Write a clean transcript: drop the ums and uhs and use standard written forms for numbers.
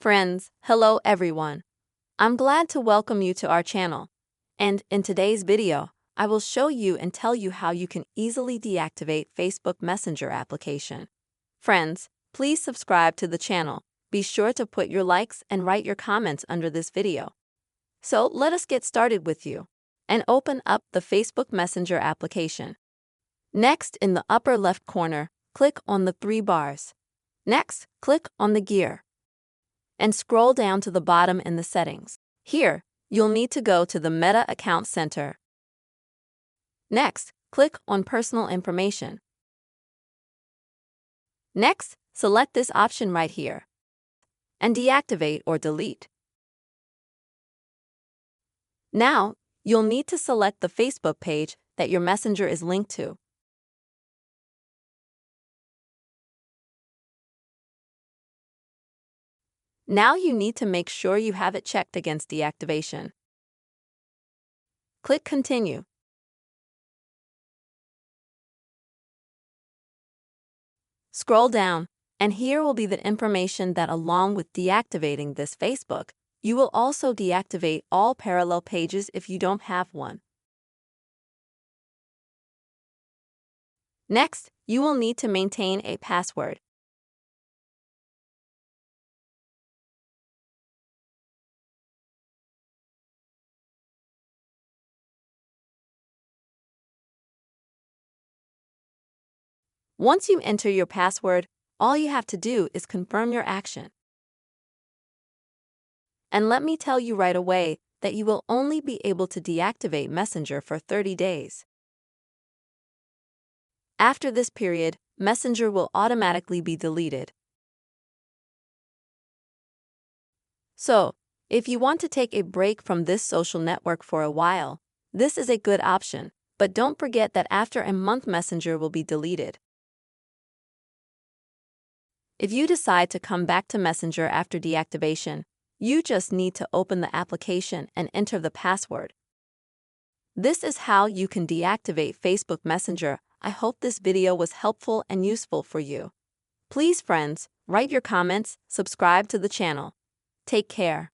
Friends, hello everyone. I'm glad to welcome you to our channel. And in today's video, I will show you and tell you how you can easily deactivate Facebook Messenger application. Friends, please subscribe to the channel. Be sure to put your likes and write your comments under this video. So let us get started with you and open up the Facebook Messenger application. Next, in the upper left corner, click on the three bars. Next, click on the gear and scroll down to the bottom in the settings. Here, you'll need to go to the Meta Account Center. Next, click on Personal Information. Next, select this option right here and deactivate or delete. Now, you'll need to select the Facebook page that your messenger is linked to. Now you need to make sure you have it checked against deactivation. Click Continue. Scroll down, and here will be the information that along with deactivating this Facebook, you will also deactivate all parallel pages if you don't have one. Next, you will need to maintain a password. Once you enter your password, all you have to do is confirm your action. And let me tell you right away that you will only be able to deactivate Messenger for 30 days. After this period, Messenger will automatically be deleted. So, if you want to take a break from this social network for a while, this is a good option, but don't forget that after a month Messenger will be deleted. If you decide to come back to Messenger after deactivation, you just need to open the application and enter the password. This is how you can deactivate Facebook Messenger. I hope this video was helpful and useful for you. Please, friends, write your comments, subscribe to the channel. Take care.